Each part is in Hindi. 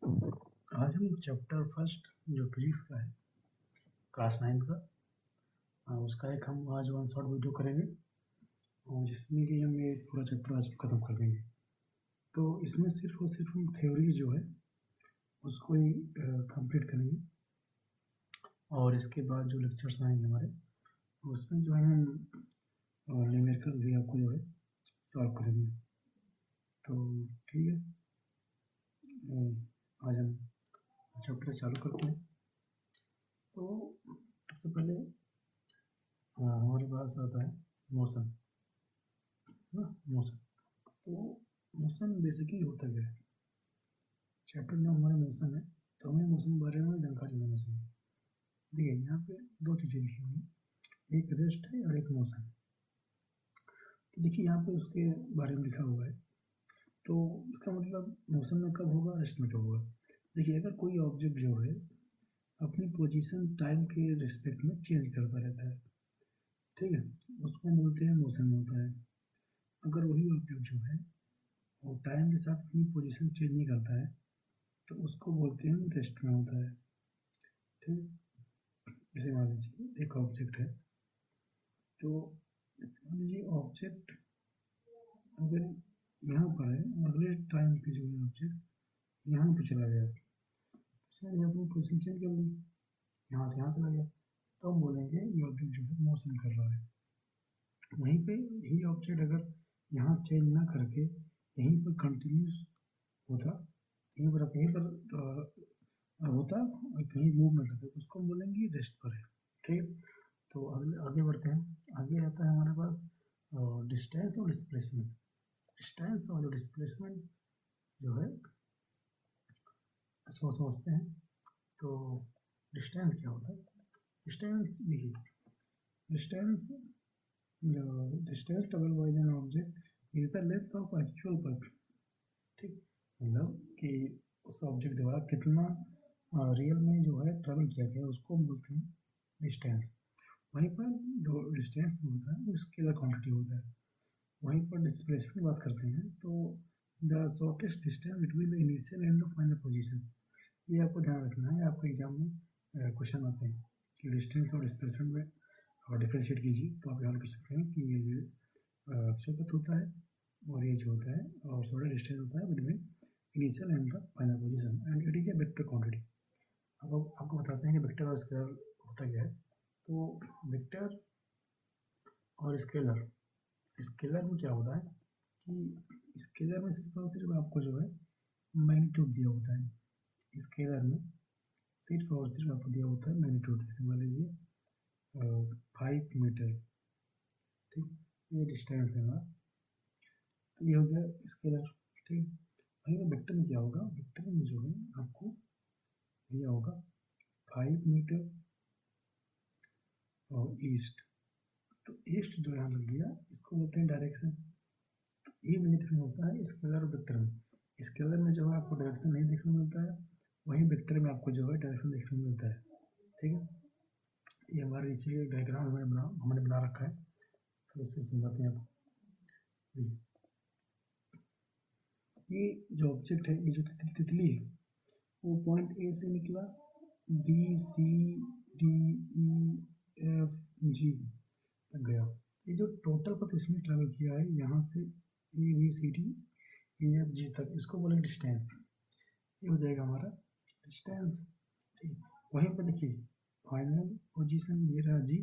आज हम चैप्टर फर्स्ट जो फिजिक्स का है क्लास 9 का उसका एक हम आज वन शॉट वीडियो करेंगे और जिसमें कि हम ये पूरा चैप्टर आज ख़त्म कर देंगे। तो इसमें सिर्फ और सिर्फ हम थ्योरी जो है उसको ही कंप्लीट करेंगे और इसके बाद जो लेक्चर्स आएंगे हमारे उसमें जो है हम न्यूमेरिकल भी आपको जो है सॉल्व करेंगे। तो ठीक है, आज हम चैप्टर चालू करते हैं। तो सबसे पहले हमारे पास आता है मोशन, है ना। मोशन तो मोशन बेसिकली होता क्या है? चैप्टर में हमारा मोशन है तो हमें मोशन के बारे में जानकारी होना चाहिए। देखिए यहाँ पे दो चीज़ें लिखी हुई हैं, एक रेस्ट है और एक मोशन। तो देखिए यहाँ पे उसके बारे में लिखा हुआ है, तो इसका मतलब मोशन में कब होगा, रेस्ट में कब होगा। देखिए अगर कोई ऑब्जेक्ट जो है अपनी पोजीशन टाइम के रिस्पेक्ट में चेंज करता रहता है, ठीक है, उसको बोलते हैं मोशन में होता है। अगर वही ऑब्जेक्ट जो है वो टाइम के साथ अपनी पोजीशन चेंज नहीं करता है तो उसको बोलते हैं रेस्ट में होता है। ठीक, जैसे मान लीजिए एक ऑब्जेक्ट है, तो मान लीजिए ऑब्जेक्ट अगर यहाँ पर है, अगले टाइम पे जो है ऑब्जेक्ट यहाँ पे चला गया, इसने अपनी पोजीशन चेंज कर ली, यहाँ से यहाँ चला गया, तो हम बोलेंगे ये ऑब्जेक्ट जो है मोशन कर रहा है। वहीं पे यही ऑब्जेक्ट अगर यहाँ चेंज ना करके यहीं पर कंटिन्यूस होता, यहीं पर होता और कहीं मूव ना करता, तो उसको हम बोलेंगे रेस्ट पर है। ठीक, तो आगे बढ़ते हैं। आगे आता है हमारे पास डिस्टेंस और डिस्प्लेसमेंट। डिस्टेंस और डिस्प्लेसमेंट जो है इसको समझते हैं। तो डिस्टेंस क्या होता है? डिस्टेंस देखिए, distance distance travel by an object is the length of actual path. ठीक, मतलब कि उस ऑब्जेक्ट द्वारा कितना रियल में जो है ट्रेवल किया गया उसको हम बोलते हैं डिस्टेंस। वहीं पर जो डिस्टेंस होता है वो स्केलर क्वांटिटी होता है। वहीं पर डिस्प्लेसमेंट की बात करते हैं तो the shortest distance between the initial and the final position. ये आपको ध्यान रखना है, आपके एग्जाम में क्वेश्चन आते हैं कि डिस्टेंस और डिस्प्लेसमेंट में अगर डिफ्रेंशिएट कीजिए तो आप याद कर सकते हैं कि ये अक्षर पथ होता है और ये जो होता है और शॉर्टेस्ट डिस्टेंस होता है between initial and the final position and it is a vector quantity. अब आपको बताते हैं कि वेक्टर और स्केलर होता क्या है। तो वेक्टर और स्केलर, स्केलर में क्या होता है कि स्केलर में सिर्फ और सिर्फ आपको जो है मैग्नीट्यूड दिया होता है। स्केलर में सिर्फ और सिर्फ आपको दिया होता है मैग्नीट्यूड। जैसे मान लीजिए 5 मीटर, ठीक, ये डिस्टेंस है हमारा, तो ये हो गया स्केलर। ठीक, वहीं पर वेक्टर में क्या होगा, वेक्टर में जो है आपको दिया होगा 5 मीटर और ईस्ट। तो ईस्ट जो यहाँ लग गया इसको बोलते हैं डायरेक्शन। ये बेनिफिट होता है स्केलर और वेक्टर में। स्केलर में जो है आपको डायरेक्शन नहीं देखने को मिलता है, वहीं वेक्टर में आपको जो है डायरेक्शन देखने को मिलता है। ठीक है, ये हमारे नीचे डायग्राम हमने बना रखा है, तो इससे समझाते हैं आपको। ये जो ऑब्जेक्ट है, ये जो तितली है, वो पॉइंट ए से निकला, B C D E F G तक गया। ये जो टोटल पथ इसने ट्रेवल किया है यहाँ से A B C D E F G तक, इसको बोलेंगे डिस्टेंस। ये हो जाएगा हमारा डिस्टेंस। ठीक, वहीं पर देखिए फाइनल पोजीशन ये रहा जी,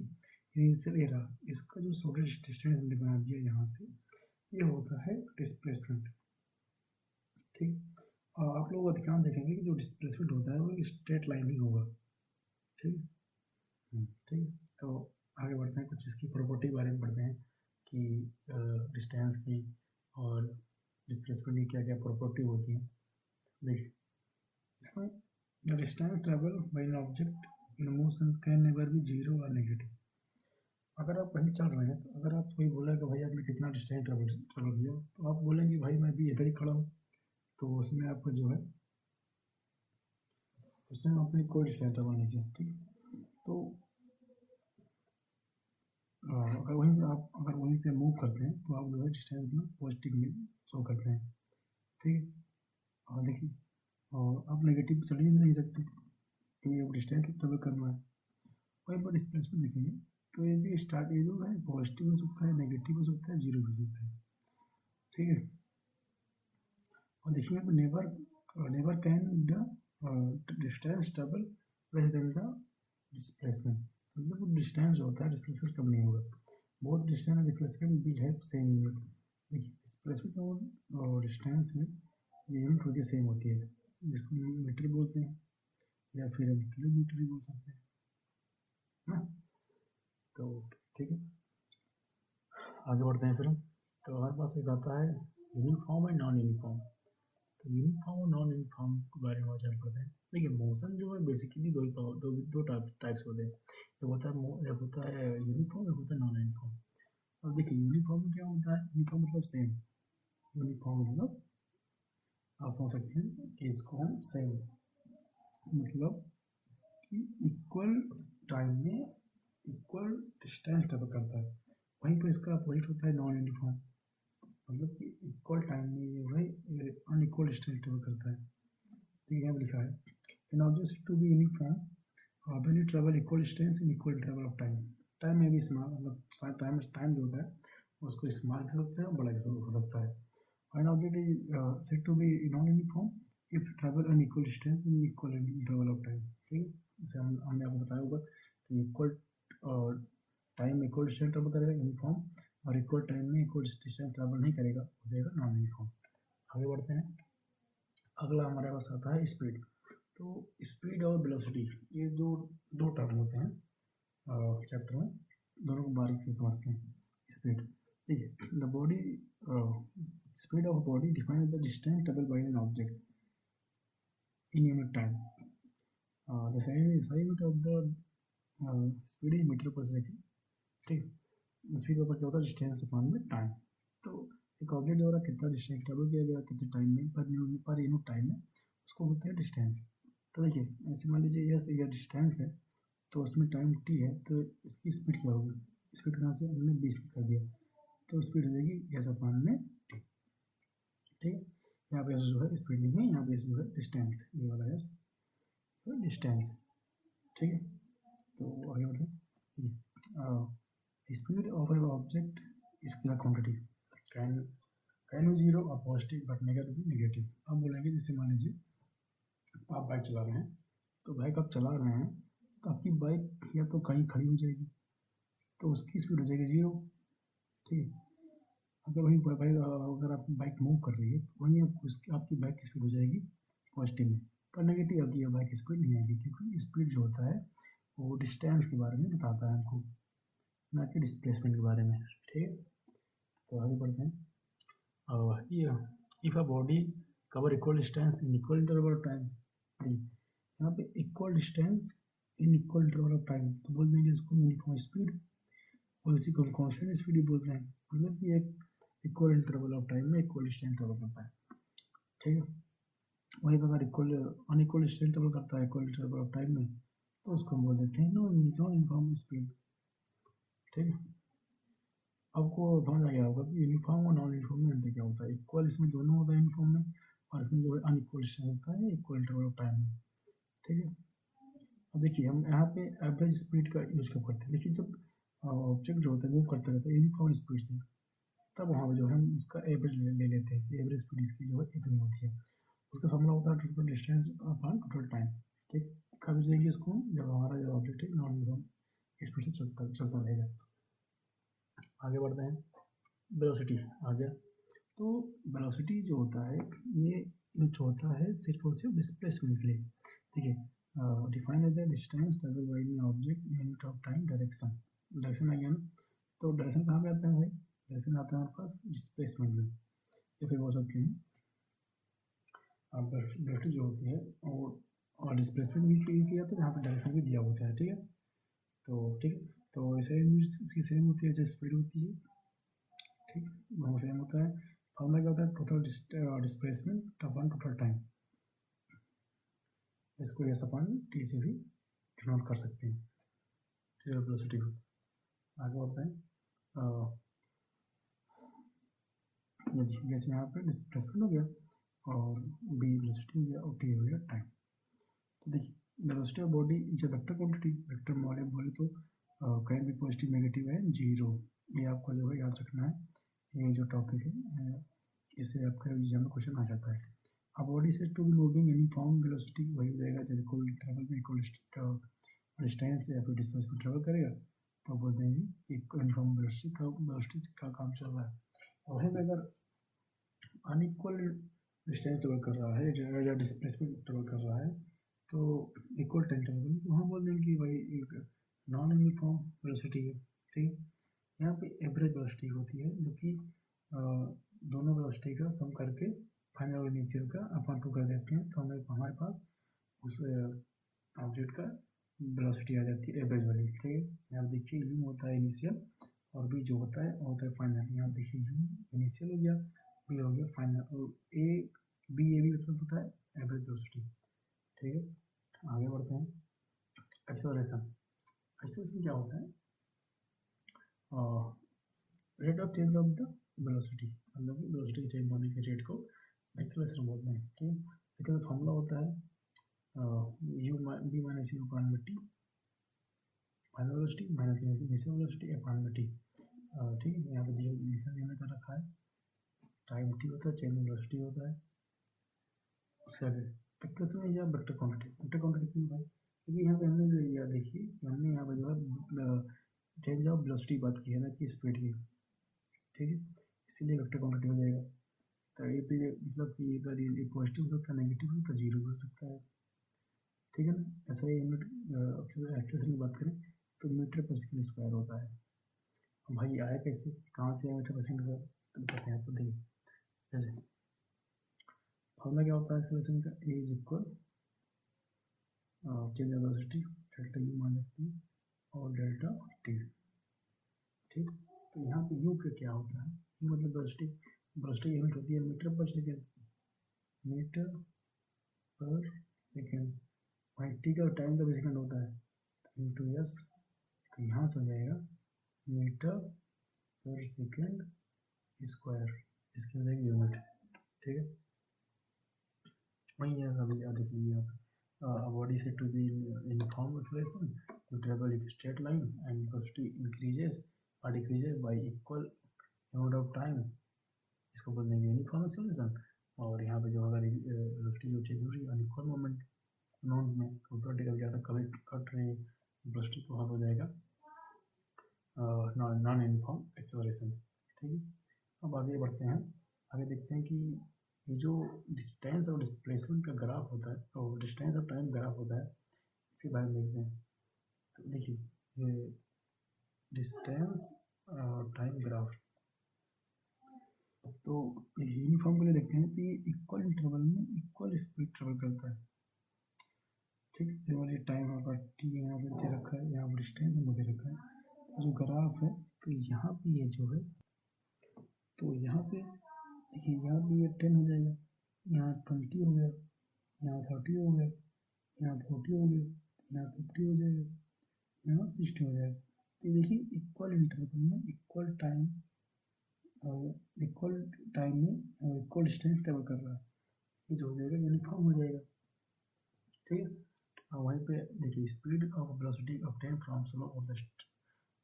इनिशियल ये रहा, इसका जो शॉर्टेस्ट डिस्टेंस हमने बना दिया यहाँ से, ये होता है डिस्प्लेसमेंट। ठीक, और आप लोग ध्यान देखेंगे कि जो डिस्प्लेसमेंट होता है वो स्ट्रेट लाइन ही होगा। ठीक, ठीक, तो आगे बढ़ते हैं, कुछ इसकी प्रॉपर्टी के बारे में पढ़ते हैं कि डिस्टेंस की और डिस्प्लेसमेंट की क्या क्या प्रॉपर्टी होती है। देखिए इसमें the distance travel by an object in motion can never be zero और नेगेटिव। अगर आप कहीं चल रहे हैं तो अगर आप कोई बोला कि भाई आपने कितना डिस्टेंस ट्रेवल किया, तो आप बोलेंगे भाई मैं भी इधर ही खड़ा हूँ, तो उसमें आपको जो है उसमें आपने कोई डिस्टेंस ट्रेवल नहीं किया। ठीक, तो अगर वहीं से मूव करते हैं तो आप जो है डिस्टेंस अपना पॉजिटिव में शो करते हैं। ठीक, और देखिए और आप नेगेटिव चल ही नहीं सकते क्योंकि अब डिस्टेंस ट्रेवल करना है। वहीं पर डिस्प्लेसमेंट देखेंगे तो ये जो स्टार्ट ये जो है पॉजिटिव हो सकता है, नेगेटिव हो सकता है, जीरो हो सकता है, ठीक है। और देखिए यहाँ पर never can the distance travel less than the displacement, मतलब वो डिस्टेंस जो होता है डिस्प्लेसमेंट कम नहीं होगा। Both distance and displacement will have same unit. देखिए डिस्प्लेसमेंट और डिस्टेंस में ये यूनिट होती है सेम होती है, जिसको मीटर बोलते हैं या फिर हम किलोमीटर भी बोल सकते हैं ना। तो ठीक है, आगे बढ़ते हैं फिर हम। तो हमारे पास एक आता है यूनिफॉर्म एंड नॉन यूनिफॉर्म। तो यूनिफॉर्म और नॉन यूनिफॉर्म के बारे में आज हम पढ़ते हैं। देखिए मोशन जो है बेसिकली दो टाइप्स होते हैं, एक होता है यूनिफॉर्म, एक होता है नॉन यूनिफॉर्म। अब देखिए यूनिफॉर्म में क्या होता है, यूनिफॉर्म मतलब सेम, यूनिफॉर्म मतलब आप समझ सकते हैं कि इसको हम सेम मतलब कि इक्वल टाइम में इक्वल डिस्टेंस ट्रेवल करता है। वहीं पर इसका अपोजिट होता है नॉन यूनिफॉर्म, मतलब कि इक्वल टाइम में ये वही अनइक्वल डिस्टेंस ट्रेवल करता है। ठीक है, यहाँ लिखा है an object to be uniform when you travel equal distance in equal interval of time। Time में भी स्मॉल मतलब टाइम जो होता है उसको स्मॉल भी सकते हैं, बड़ा भी हो सकता है। An object is said to be non-uniform if travel an equal distance in equal interval of time। ठीक है, जैसे हमने आपको बताया होगा कि इक्वल टाइम में इक्वल डिस्टेंस ट्रेवल करेगा यूनिफॉर्म, और इक्वल टाइम में इक्वल डिस्टेंस ट्रेवल नहीं करेगा हो जाएगा नॉन यूनिफॉर्म। आगे बढ़ते हैं, अगला हमारे पास आता है स्पीड। तो स्पीड और वेलोसिटी ये दो टर्म होते हैं चैप्टर में, दोनों को बारीक से समझते हैं। स्पीड देखिए the body speed of body define the distance travel by an object in unit time. The सही unit of the speed is metre per second. ठीक, स्पीड पर क्या होता है डिस्टेंस अपॉन में टाइम। तो एक ऑब्जेक्ट द्वारा कितना डिस्टेंस ट्रेवल किया गया कितने टाइम में पर यूनिट टाइम में उसको बोलते हैं डिस्टेंस। तो देखिए ऐसे मान लीजिए ये डिस्टेंस है तो उसमें टाइम टी है, तो इसकी स्पीड क्या होगी, स्पीड कहाँ से हमने 20 कर दिया तो स्पीड हो जाएगी एस अपॉन में टी। ठीक है, यहाँ पे जो है स्पीड नहीं है, यहाँ पे जो है डिस्टेंस, ये वाला एस डिस्टेंस। ठीक है, तो आगे बढ़ते हैं। Speed of an object is quantity can can be zero और पॉजिटिव बट नेगेटिव। अब बोलेंगे जैसे मान लीजिए आप बाइक चला रहे हैं, तो बाइक आप चला रहे हैं तो आपकी बाइक या तो कहीं खड़ी हो जाएगी तो उसकी स्पीड हो जाएगी जीरो। ठीक है, अगर वही बाइक अगर आप बाइक मूव कर रही है तो वहीं उसकी आपकी बाइक की स्पीड हो जाएगी पॉजिटिव में, पर नेगेटिव आपकी बाइक की स्पीड नहीं आएगी, क्योंकि स्पीड जो होता है वो डिस्टेंस के बारे में बताता है हमको, ना कि डिस्प्लेसमेंट के बारे में। ठीक है, तो आगे बढ़ते हैं। If a body cover equal distance in equal interval of time, यहाँ पे equal distance in equal interval of time तो बोल देंगे इसको यूनिफॉर्म स्पीड, और इसी को हम कांस्टेंट स्पीड भी बोल रहे हैं, मतलब कि एक इक्वल इंटरवल ऑफ टाइम में इक्वल डिस्टेंस ट्रेवल करता है। ठीक है, वहीं पर अगर इक्वल अनइक्वल डिस्टेंस ट्रेवल करता है इक्वल इंटरवल ऑफ टाइम में तो उसको हम बोल देते हैं नॉन यूनिफॉर्म स्पीड। ठीक है, आपको समझ आ गया होगा कि यूनिफॉर्म और नॉन यूनिफॉर्म में अंतर क्या होता है। इक्वल इसमें दोनों होता है यूनिफॉर्म में, और इसमें जो है अनइक्वल डिस्टेंस होता है इक्वल इंटरवल ऑफ टाइम में। ठीक है, अब देखिए हम यहाँ पे एवरेज स्पीड का यूज कब करते हैं। देखिए जब ऑब्जेक्ट जो होता है मूव करते रहता है यूनिफॉर्म स्पीड से, तब वहाँ पर जो है हम उसका एवरेज ले लेते हैं कि एवरेज स्पीड इसकी जो है इतनी होती है। उसका फॉर्मूला होता है total distance upon total time. ठीक, कब जाएगी इसको जब हमारा जो ऑब्जेक्ट है नॉन यूनिफॉर्म स्पीड से चलता रहेगा। आगे बढ़ते हैं, वेलोसिटी आ गया। तो वेलोसिटी जो होता है ये यूज होता है सिर्फ और सिर्फ डिस्प्लेसमेंट के लिए। ठीक है, define as the distance travel by an object unit of time direction. Direction आ गया ना, तो डायरेक्शन कहाँ पे आता है भाई, डायरेक्शन आता है हमारे पास डिस्प्लेसमेंट में, या फिर बोल सकते हैं वेलोसिटी जो होती है और डिस्प्लेसमेंट भी किया जाता है जहाँ पर डायरेक्शन भी दिया होता है। ठीक है, तो ठीक है, तो ऐसे इसकी सेम होती है जैसे स्पीड होती है। ठीक, दोनों सेम होता है। फॉर्मूला क्या होता है total displacement upon total time, इसको एस अपॉन टी से भी डिनोट कर सकते हैं वेलोसिटी को। आगे बढ़ते हैं, जैसे यहाँ पे डिस्प्लेसमेंट हो गया और बी वेलोसिटी हो गया और टी हो गया टाइम। तो देखिए velocity of body is a vector quantity, vector वाले बोले तो कहीं भी पॉजिटिव नेगेटिव है जीरो, ये आपको जो है याद रखना है। ये जो टॉपिक है इससे आपका एग्जाम में क्वेश्चन आ जाता है। अब बॉडी से to be moving uniform velocity वही हो जाएगा जब इक्वल ट्रैवल में इक्वल डिस्टेंस या फिर डिस्टेंस में ट्रैवल करेगा तो बोल देंगे यूनिफॉर्म वेलोसिटी का काम चल रहा है। और वहीं अगर अनइक्वल डिस्टेंस ट्रेवल कर रहा है या डिस्प्लेसमेंट ट्रेवल कर रहा है तो इक्वल टाइम ट्रेवल तो हम बोल देंगे कि भाई एक नॉन यूनिफॉर्म वेलोसिटी है। ठीक है, यहाँ पे एवरेज वेलोसिटी होती है जो कि दोनों वेलोसिटी का सम करके फाइनल और इनिशियल का अपन टू कर देते हैं तो हमारे पास उस ऑब्जेक्ट का वेलोसिटी आ जाती है एवरेज वाली। ठीक है, यहाँ देखिए यू होता है इनिशियल और बी जो होता है वो होता है फाइनल। यहाँ देखिए यू इनिशियल हो गया, बी हो गया फाइनल, और ए भी मतलब होता है एवरेज वेलोसिटी। ठीक है, आगे बढ़ते हैं। एक्सेलरेशन, एक्सेलरेशन क्या होता है? Rate of change of the velocity, मतलब कि वेलोसिटी के चेंज होने के रेट को एक्सेलरेशन बोलते हैं। ठीक है, लेकिन फॉर्मूला होता है U B minus U upon में T, final velocity minus initial velocity upon में टी। ठीक है, यहाँ पे दिया इनिशियल मैंने कर रखा है, टाइम टी होता है, चेंज वेलोसिटी होता है। उससे आगे एक्सेलरेशन या वेक्टर क्वांटिटी, वेक्टर क्वांटिटी क्यों भाई? क्योंकि यहाँ पे हमने जो लिया देखिए हमने यहाँ पे जो है चेंज ऑफ वेलोसिटी बात की है ना कि स्पीड की। ठीक है, इसीलिए वेक्टर क्वांटिटी हो जाएगा। तो ये पे मतलब कि अगर ये पॉजिटिव हो सकता है, नेगेटिव हो सकता है, जीरो हो सकता है। ठीक है ना, ऐसा ही यूनिट एक्सेलरेशन की बात करें तो मीटर पर सेकंड स्क्वायर होता है। अब भाई आया कैसे, कहाँ से आया मीटर पर सेकंड स्क्वायर, तो बताते हैं आपको। देखिए जैसे फॉर्मूला क्या होता है एक्सेलरेशन का, A is equal change of velocity delta U मान लेते हैं और डेल्टा टी। ठीक, तो यहाँ पे यू का क्या होता है, यू मतलब वेलोसिटी, वेलोसिटी यूनिट होती है metre per second, metre per second. भाई टी का टाइम का भी सेकेंड होता है इंटू एस, तो यहाँ से हो जाएगा मीटर पर सेकेंड स्क्वायर, इसकी हो जाएगी यूनिट। ठीक है, वही है अभी याद रख लीजिए आप। बॉडी से to be uniform acceleration to travel एक straight line and velocity increases और decreases by equal amount of time, इसको बोल देंगे यूनिफॉर्म एक्सेलरेशन। और यहाँ पे जो अगर वेलोसिटी जो चेंज हो रही है अनइक्वल मोमेंट अमाउंट में, वर्टिकल ज़्यादा कभी कट रही है वेलोसिटी, तो वहाँ हो जाएगा नॉन यूनिफॉर्म एक्सेलरेशन। ठीक है, अब आगे बढ़ते हैं। आगे देखते हैं कि ये जो डिस्टेंस और डिस्प्लेसमेंट का ग्राफ होता है और डिस्टेंस और टाइम ग्राफ होता है, इसके बारे में देखते हैं। तो देखिए ये डिस्टेंस टाइम ग्राफ, तो यूनिफॉर्म के लिए देखते हैं कि इक्वल इंटरवल में इक्वल स्पीड ट्रेवल करता है। ठीक है, ये टाइम आपका टी यहाँ पे दे रखा है, यहाँ पर डिस्टेंस दे रखा है, तो जो ग्राफ है तो यहाँ पे ये जो है, तो यहाँ पे देखिए यहाँ पे ये 10 हो जाएगा, यहाँ 20 हो गया, यहाँ 30 हो गया, यहाँ 40 हो गया, यहाँ 50 हो जाएगा, यहाँ 60 हो जाएगा। तो देखिए इक्वल इंटरवल में इक्वल टाइम में इक्वल डिस्टेंस ट्रेवल कर रहा है, ये जो हो जाएगा यूनिफॉर्म हो जाएगा। ठीक है, और वहीं पे देखिए speed of velocity obtain from slope of the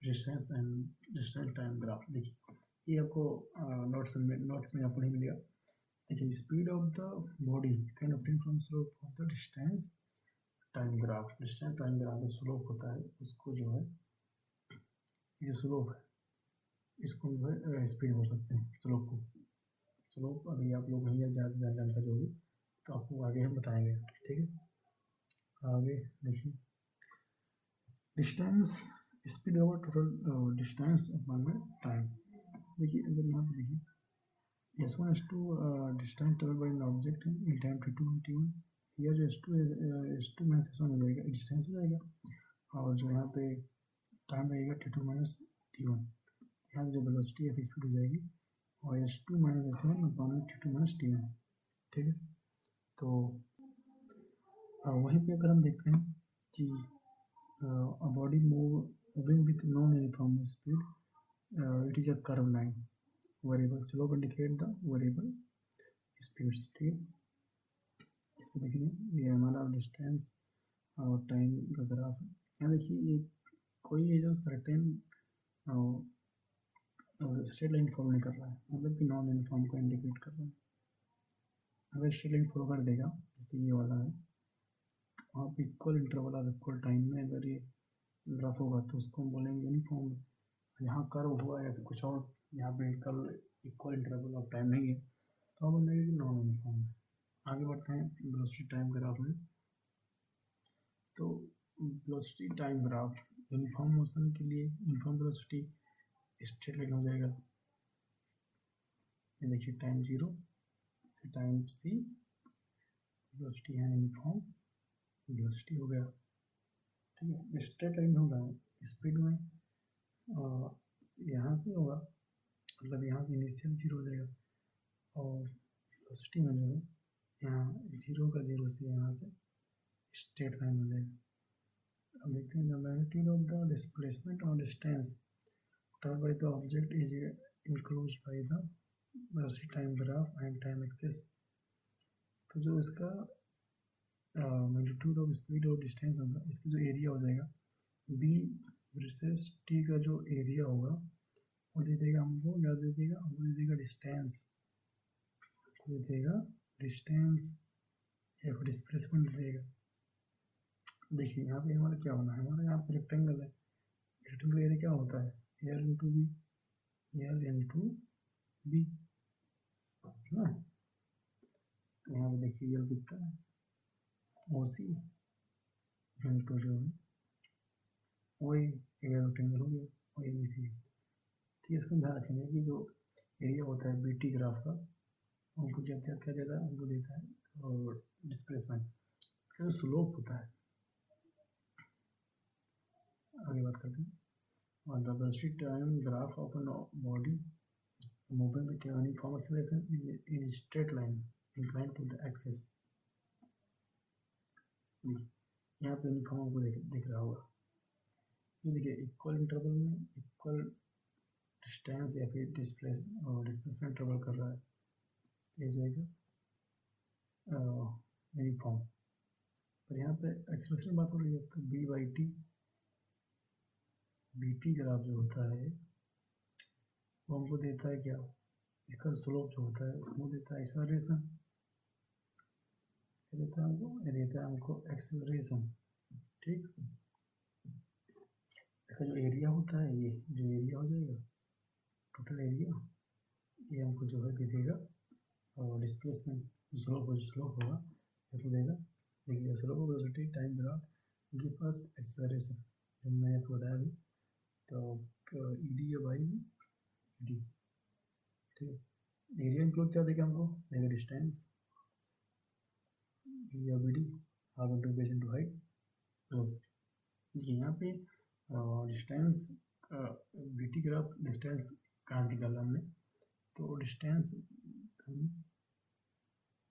distance and distance time graph. देखिए ये आपको नोट्स में आपको नहीं मिलेगा। देखिए speed of the body can obtain from slope of the distance time graph. Distance time graph जो स्लोप होता है उसको जो है, ये स्लोप है, इसको जो है स्पीड बोल सकते हैं स्लोप को। स्लोप अभी आप लोग नहीं ज़्यादा जानकारी होगी तो आपको आगे हम बताएंगे। ठीक है, आगे देखिए distance speed over total distance upon में टाइम। देखिए अगर यहाँ पे देखिए S1 S2 distance travel by an object in time T2 T1, यह जो S2 माइनस S1 हो जाएगा, डिस्टेंस हो जाएगा, और जो यहाँ पे टाइम रहेगा T2 माइनस T1, यहाँ जो वेलोसिटी है स्पीड हो जाएगी और S2 माइनस S1 अपॉन में T2 माइनस T1। ठीक है, तो वहीं पे अगर हम देखते हैं कि a body moving with non-uniform speed, it is a curved line. Variable slope indicate the variable speeds, ठीक है। इसको देखिए, ये हमारा डिस्टेंस और टाइम का ग्राफ है। यहाँ देखिए ये कोई ये जो सर्टेन स्ट्रेट लाइन फॉलो नहीं कर रहा है, मतलब कि नॉन यूनिफॉर्म को इंडिकेट कर रहा है। अगर स्ट्रेट लाइन फॉलो कर देगा, जैसे ये वाला है, आप इक्वल इंटरवल और इक्वल टाइम में अगर ये ग्राफ होगा तो उसको हम बोलेंगे यूनिफॉर्म। यहाँ कर्व हुआ या फिर कुछ और, यहाँ पे इक्वल इंटरवल ऑफ टाइम नहीं है, तो हम बोलेंगे कि नॉन यूनिफॉर्म है। आगे बढ़ते हैं वेलोसिटी टाइम ग्राफ में। तो velocity time graph uniform motion के लिए यूनिफॉर्म वेलोसिटी स्ट्रेट लाइन हो जाएगा। ये देखिए टाइम 0 से टाइम c, वेलोसिटी है यूनिफॉर्म वेलोसिटी हो गया, ठीक है। स्ट्रेट लाइन होगा स्पीड में यहाँ से होगा, मतलब यहाँ से इनिशियल 0 हो जाएगा, और वेलोसिटी में जो है यहाँ 0 का 0 से यहाँ से स्ट्रेट लाइन हो जाएगा। अब देखते हैं the magnitude of the displacement और distance traversed by the object is enclosed by the velocity time graph and time axis. तो जो इसका मैग्नीट्यूड ऑफ स्पीड और डिस्टेंस होगा, इसकी जो एरिया हो जाएगा बी वर्सेस टी का जो एरिया होगा वो दे देगा हमको, क्या दे देगा, हमको दे देगा डिस्टेंस, दे देगा डिस्टेंस या फिर डिस्प्लेसमेंट दे देगा। देखिए यहाँ पे हमारा क्या होना है, हमारा यहाँ पे रेक्टेंगल है, रेक्टेंगल एरिया क्या होता है, L into B, L into B ना। तो यहाँ पे देखिए एल कितना है, ओ सी इंटू जो है वही एरिया रेक्टेंगल हो गया, और ए बी सी। ठीक है, इसको ध्यान रखेंगे कि जो एरिया होता है बी टी ग्राफ का, हमको क्या देता है, हमको देता है और डिस्प्लेसमेंट का जो स्लोप होता है। आगे बात करते हैं, और the velocity time graph of an body moving with uniform acceleration in straight line inclined to the axis. यहाँ पे यूनिफॉर्म आपको दिख रहा होगा, ये देखिए इक्वल इंटरवल में इक्वल डिस्टेंस या फिर डिस्प्लेसमेंट ट्रेवल कर रहा है, ये जाएगा यूनिफॉर्म। पर यहाँ पे एक्सेलरेशन बात हो रही है, तो B by T, B T graph जो होता है वो हमको देता है क्या, इसका स्लोप जो होता है वो देता है एक्सेलरेशन, देता है हमको, ये देता है हमको एक्सेलरेशन, ठीक। इसका जो एरिया होता है, ये जो एरिया हो जाएगा टोटल एरिया, ये हमको जो है दे देगा, और डिस्प्लेसमेंट स्लोप होगा ये तो देगा। देखिए slope of velocity time graph give us acceleration, जो मैंने आपको बताया अभी, तो ई डी या बाई डी, ठीक है। एरिया इंक्लूड क्या देगा हमको, देगा डिस्टेंस या B D, half into base into height plus. देखिए यहाँ पे distance B T graph distance कहाँ से निकाला हमने, तो डिस्टेंस हमने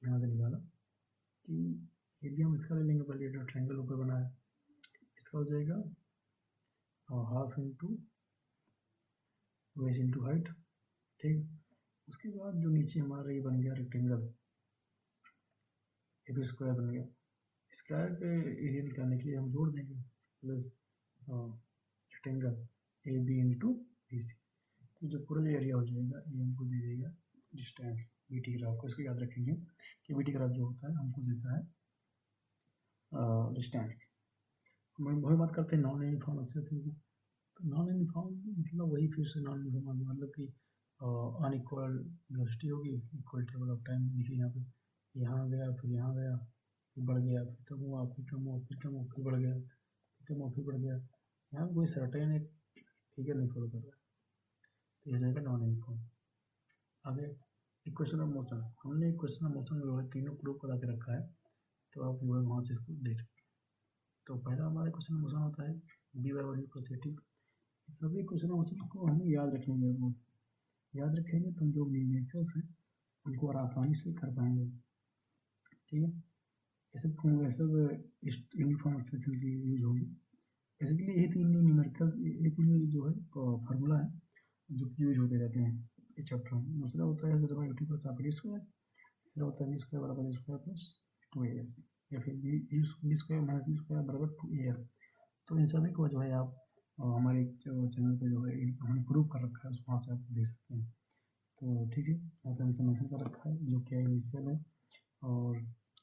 यहाँ से निकाला कि एरिया हम इसका ले लेंगे, पहले जो ट्रायंगल ऊपर बना है इसका हो जाएगा half into base into height, ठीक। उसके बाद जो नीचे हमारा ये बन गया रेक्टेंगल, ए बी स्क्वायर बन गया, स्क्वायर के एरिया निकालने के लिए हम जोड़ देंगे plus rectangle A B into B C, तो जो पूरा जो एरिया हो जाएगा ये हमको दे देगा डिस्टेंस बी टी ग्राफ को। इसको याद रखेंगे कि बी टी ग्राफ जो होता है हमको देता है डिस्टेंस। वही बात करते हैं नॉन यूनिफॉर्म एक्सेलरेशन की। तो नॉन यूनिफॉर्म मतलब वही फिर से नॉन यूनिफॉर्म मतलब कि अनइक्वल वेलोसिटी होगी, इक्वल टेबल ऑफ टाइम। देखिए यहाँ पे यहाँ गया फिर यहाँ गया फिर बढ़ गया फिर कम हुआ फिर कम हुआ फिर कम हुआ फिर बढ़ गया फिर कम हुआ फिर बढ़ गया, यहाँ कोई सर्टेन एक फिगर नहीं फॉलो कर रहा है, तो ये जाएगा नॉन यूनिफॉर्म। आगे इक्वेशन ऑफ मोशन, हमने इक्वेशन ऑफ मोशन जो है तीनों प्रूव करा के रखा है, तो आप जो है वहाँ से इसको देख सकते हैं। तो पहला हमारा क्वेश्चन मोशन होता है D Y body plus A T. सभी क्वेश्चन मोशन को हमें याद रखेंगे, बहुत याद रखेंगे तो जो न्यूमेरिकल्स हैं उनको और आसानी से कर पाएंगे, ठीक है। ये सब यूनिफॉर्म एक्सप्रेशन की यूज होगी। बेसिकली ये तीन न्यूमेरिकल, ये तीन जो है फार्मूला है जो कि यूज होते रहते हैं इस चैप्टर में। दूसरा होता है 0/80 प्लस हाफ डी स्क्वायर, तीसरा होता है बी स्क्वायर बराबर ए स्क्वायर प्लस 2as, या फिर B square minus B square बराबर 2as। तो इन सभी को जो है आप हमारे जो चैनल पे जो है हमने प्रूव कर रखा है, वहाँ से आप देख सकते हैं। तो ठीक है, यहाँ पे हमने मेंशन कर रखा है जो क्या इनिशियल है और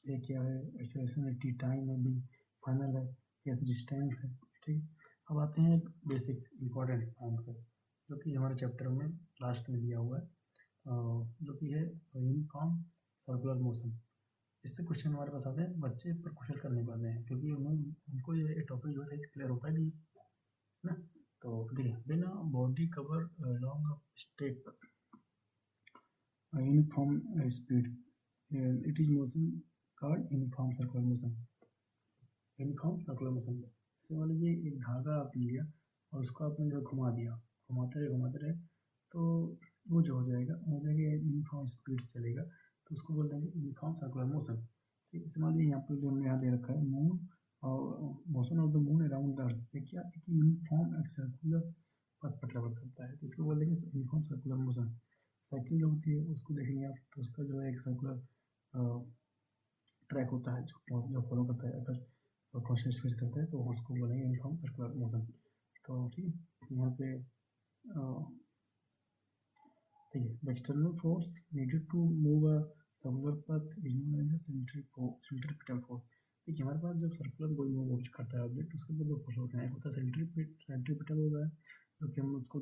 ये क्या है, एक्सेलरेशन है, टी टाइम है, बी फाइनल है, एस डिस्टेंस है। ठीक, अब आते हैं एक बेसिक इंपॉर्टेंट पॉइंट पर जो कि हमारे चैप्टर में लास्ट में दिया हुआ है, जो कि है यूनिफॉर्म सर्कुलर मोशन। इससे क्वेश्चन हमारे पास आते हैं, बच्चे पर क्वेश्चन कर नहीं पाते हैं क्योंकि उनको ये टॉपिक जो है सही से क्लियर होता ही नहीं ना। तो देखिए, बिना बॉडी कवर लॉन्ग स्ट्रेट पर uniform speed, it is motion called uniform circular motion. Uniform circular motion, जैसे मान लीजिए एक धागा आपने लिया और उसको आपने जो घुमा दिया, घुमाते रहे तो वो जो हो जाएगा यूनिफॉर्म स्पीड से चलेगा, तो उसको बोलते हैं यूनिफॉर्म सर्कुलर मोशन। ठीक, जैसे मान लीजिए यहाँ पर जो हमने यहाँ दे रखा है मून और motion of the moon around the earth, ये क्या है कि यूनिफॉर्म सर्कुलर पथ पर ट्रेवल करता है, तो इसको बोलते हैं यूनिफॉर्म सर्कुलर मोशन। साइकिल जो होती है उसको देखेंगे आप, तो उसका जो है एक सर्कुलर ट्रैक होता है जो फॉलो करता है, अगर कॉन्स्टेंट स्पेस करता है तो उसको बोलेंगे यूनिफॉर्म सर्कुलर मोशन। तो ठीक, यहाँ पे देखिए, the external force needed to move a circular path is known as centripetal force. देखिए, हमारे पास जब सर्कुलर कोई मूव करता है ऑब्जेक्ट, उसके ऊपर दो फोर्स होते हैं, एक होता है सेंट्रीपिटल होता है जो कि हम उसको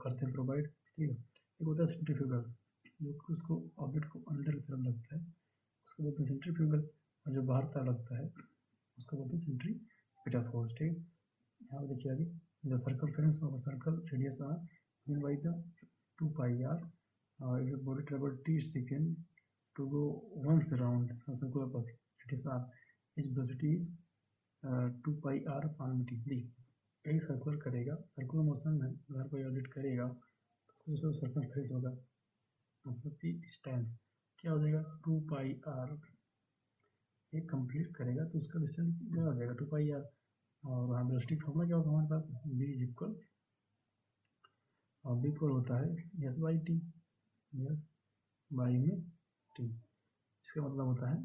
करते हैं प्रोवाइड, ठीक है। एक होता है सेंट्रीफ्यूगल जो कि उसको ऑब्जेक्ट को अंदर की तरफ लगता है, उसको बोलते हैं सेंट्रीफ्यूगल, और जो बाहर तरफ लगता है उसको बोलते हैं सेंट्रीपिटल फोर्स। ठीक, यहाँ पर देखिए आगे, the circumference of a circle radius R given by the 2 pi r, if a body travel t second to go once around some circular path, it is r, its velocity 2 pi r upon mt। यही सर्कुलर करेगा, सर्कुलर मोशन में अगर कोई ऑब्जेक्ट करेगा तो उसको सर्कमफेरेंस होगा, मतलब कि डिस्टेंस क्या हो जाएगा 2 pi r, ये कंप्लीट करेगा तो उसका डिस्टेंस क्या हो जाएगा 2 pi r। और वहाँ वेलोसिटी फॉर्मूला क्या होगा हमारे पास, v इज इक्वल, और v इक्वल होता है s by T, s by में टी, इसका मतलब होता है